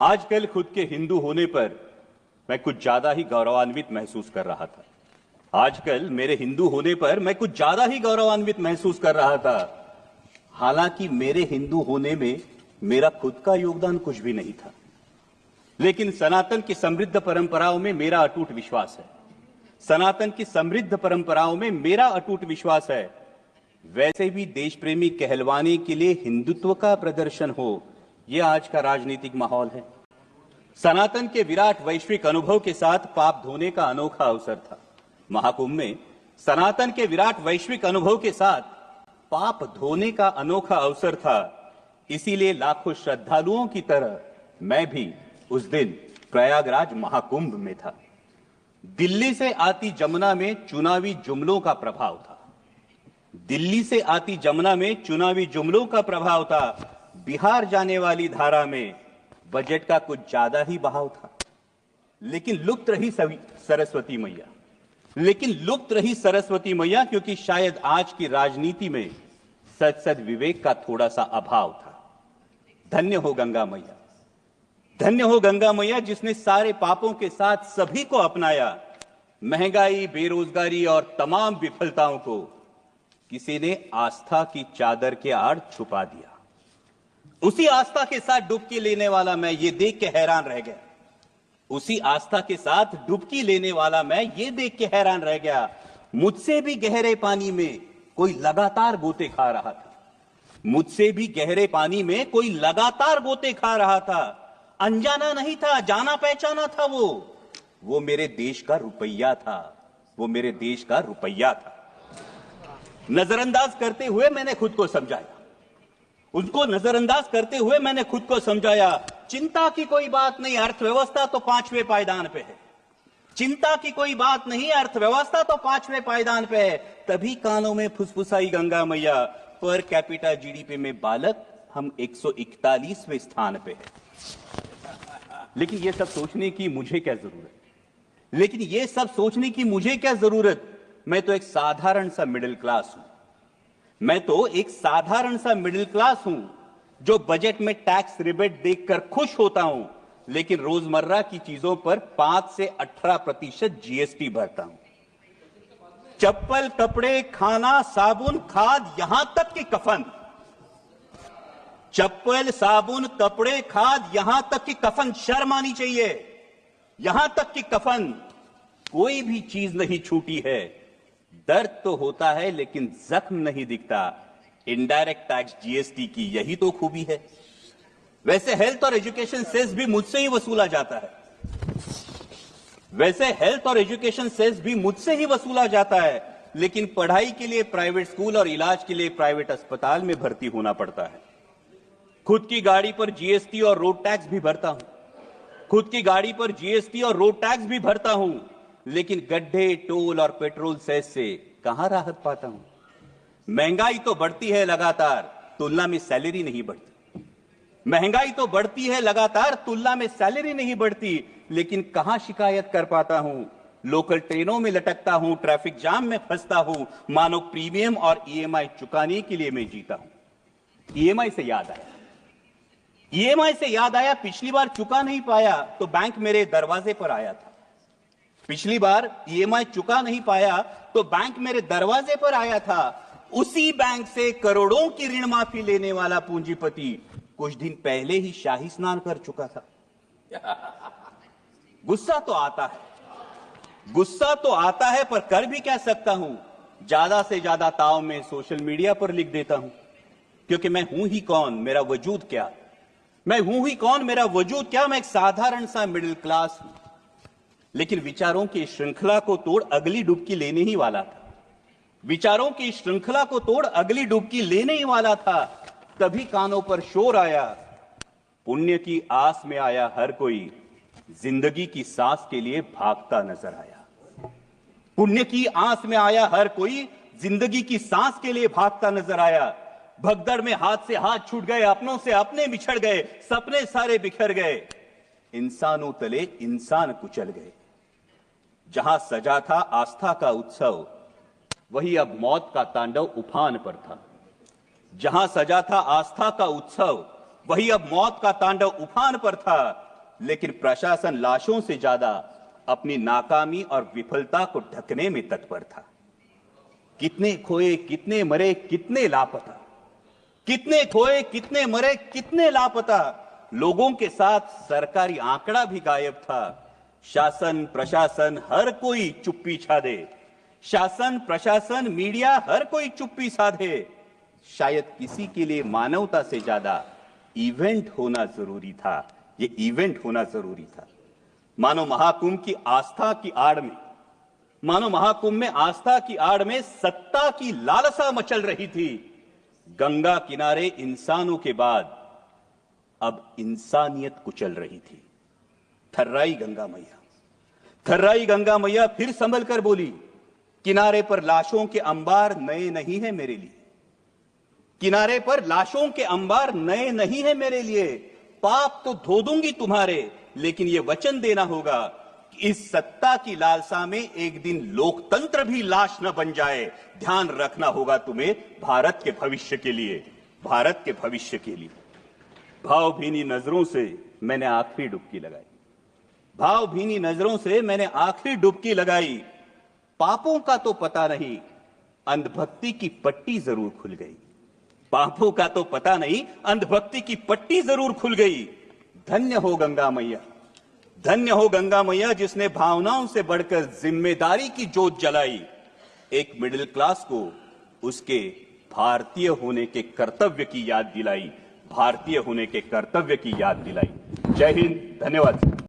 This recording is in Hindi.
आजकल खुद के हिंदू होने पर मैं कुछ ज्यादा ही गौरवान्वित महसूस कर रहा था। आजकल मेरे हिंदू होने पर मैं कुछ ज्यादा ही गौरवान्वित महसूस कर रहा था। हालांकि मेरे हिंदू होने में मेरा खुद का योगदान कुछ भी नहीं था, लेकिन सनातन की समृद्ध परंपराओं में मेरा अटूट विश्वास है। सनातन की समृद्ध परंपराओं में मेरा अटूट विश्वास है। वैसे भी देश प्रेमी कहलवाने के लिए हिंदुत्व का प्रदर्शन हो, यह आज का राजनीतिक माहौल है। सनातन के विराट वैश्विक अनुभव के साथ पाप धोने का अनोखा अवसर था। महाकुंभ में सनातन के विराट वैश्विक अनुभव के साथ पाप धोने का अनोखा अवसर था। इसीलिए लाखों श्रद्धालुओं की तरह मैं भी उस दिन प्रयागराज महाकुंभ में था। दिल्ली से आती जमुना में चुनावी जुमलों का प्रभाव था। दिल्ली से आती जमुना में चुनावी जुमलों का प्रभाव था। बिहार जाने वाली धारा में बजट का कुछ ज्यादा ही बहाव था। लेकिन लुप्त रही सरस्वती मैया, क्योंकि शायद आज की राजनीति में सद विवेक का थोड़ा सा अभाव था। धन्य हो गंगा मैया, धन्य हो गंगा मैया, जिसने सारे पापों के साथ सभी को अपनाया। महंगाई, बेरोजगारी और तमाम विफलताओं को किसी ने आस्था की चादर के आड़ छुपा दिया। उसी आस्था के साथ डुबकी लेने वाला मैं ये देख के हैरान रह गया। उसी आस्था के साथ डुबकी लेने वाला मैं ये देख के हैरान रह गया। मुझसे भी गहरे पानी में कोई लगातार गोते खा रहा था। मुझसे भी गहरे पानी में कोई लगातार गोते खा रहा था। अनजाना नहीं था, जाना पहचाना था। वो मेरे देश का रुपया था। वो मेरे देश का रुपया था। नजरअंदाज करते हुए मैंने खुद को समझाया। उसको नजरअंदाज करते हुए मैंने खुद को समझाया। चिंता की कोई बात नहीं, अर्थव्यवस्था तो 5वें पायदान पे है। चिंता की कोई बात नहीं, अर्थव्यवस्था तो 5वें पायदान पे है। तभी कानों में फुसफुसाई गंगा मैया, पर कैपिटा जीडीपी में बालक हम 141वें स्थान पे है। लेकिन ये सब सोचने की मुझे क्या जरूरत? मैं तो एक साधारण सा मिडिल क्लास हूं, जो बजट में टैक्स रिबेट देखकर खुश होता हूं, लेकिन रोजमर्रा की चीजों पर 5 से 18% जीएसटी भरता हूं। चप्पल, कपड़े, खाना, साबुन, खाद, यहां तक कि कफन। चप्पल, साबुन, कपड़े, खाद, यहां तक कि कफन। शर्म आनी चाहिए। यहां तक कि कफन, कोई भी चीज नहीं छूटी है। दर्द तो होता है लेकिन जख्म नहीं दिखता। इनडायरेक्ट टैक्स जीएसटी की यही तो खूबी है। वैसे हेल्थ और एजुकेशन सेस भी मुझसे ही वसूला जाता है। लेकिन पढ़ाई के लिए प्राइवेट स्कूल और इलाज के लिए प्राइवेट अस्पताल में भर्ती होना पड़ता है। खुद की गाड़ी पर जीएसटी और रोड टैक्स भी भरता हूं। लेकिन गड्ढे, टोल और पेट्रोल सेस से कहां राहत पाता हूं। महंगाई तो बढ़ती है लगातार, तुलना में सैलरी नहीं बढ़ती। लेकिन कहां शिकायत कर पाता हूं। लोकल ट्रेनों में लटकता हूं, ट्रैफिक जाम में फंसता हूं। मानो प्रीमियम और ईएमआई चुकाने के लिए मैं जीता हूं। ईएमआई से याद आया, पिछली बार चुका नहीं पाया तो बैंक मेरे दरवाजे पर आया था। उसी बैंक से करोड़ों की ऋण माफी लेने वाला पूंजीपति कुछ दिन पहले ही शाही स्नान कर चुका था। गुस्सा तो आता है, पर कर भी क्या सकता हूं। ज्यादा से ज्यादा ताव में सोशल मीडिया पर लिख देता हूं, क्योंकि मैं हूं ही कौन, मेरा वजूद क्या। मैं एक साधारण सा मिडिल क्लास हूं। लेकिन विचारों की श्रृंखला को तोड़ अगली डुबकी लेने ही वाला था। तभी कानों पर शोर आया, पुण्य की आस में आया हर कोई, जिंदगी की सांस के लिए भागता नजर आया। भगदड़ में हाथ से हाथ छूट गए, अपनों से अपने बिछड़ गए, सपने सारे बिखर गए। इंसानों तले इंसान कुचल गए। जहां सजा था आस्था का उत्सव, वही अब मौत का तांडव उफान पर था। लेकिन प्रशासन लाशों से ज्यादा अपनी नाकामी और विफलता को ढकने में तत्पर था। कितने खोए, कितने मरे, कितने लापता, कितने खोए, कितने मरे, कितने लापता। लोगों के साथ सरकारी आंकड़ा भी गायब था। शासन प्रशासन हर कोई चुप्पी छाड़े, शासन प्रशासन मीडिया हर कोई चुप्पी साधे। शायद किसी के लिए मानवता से ज्यादा इवेंट होना जरूरी था। ये इवेंट होना जरूरी था। मानो महाकुंभ की आस्था की आड़ में, मानो महाकुंभ में आस्था की आड़ में सत्ता की लालसा मचल रही थी। गंगा किनारे इंसानों के बाद अब इंसानियत कुचल रही थी। थर्राई गंगा मैया, थर्राई गंगा मैया फिर संभल कर बोली, किनारे पर लाशों के अंबार नए नहीं है मेरे लिए, किनारे पर लाशों के अंबार नए नहीं है मेरे लिए। पाप तो धो दूंगी तुम्हारे, लेकिन यह वचन देना होगा कि इस सत्ता की लालसा में एक दिन लोकतंत्र भी लाश न बन जाए। ध्यान रखना होगा तुम्हें भारत के भविष्य के लिए, भारत के भविष्य के लिए। भावभीनी नजरों से मैंने आखिरी डुबकी लगाई, भावभीनी नजरों से मैंने आखिरी डुबकी लगाई। पापों का तो पता नहीं, अंधभक्ति की पट्टी जरूर खुल गई। पापों का तो पता नहीं, अंधभक्ति की पट्टी जरूर खुल गई। धन्य हो गंगा मैया, धन्य हो गंगा मैया, जिसने भावनाओं से बढ़कर जिम्मेदारी की ज्योत जलाई। एक मिडिल क्लास को उसके भारतीय होने के कर्तव्य की याद दिलाई, भारतीय होने के कर्तव्य की याद दिलाई। जय हिंद, धन्यवाद।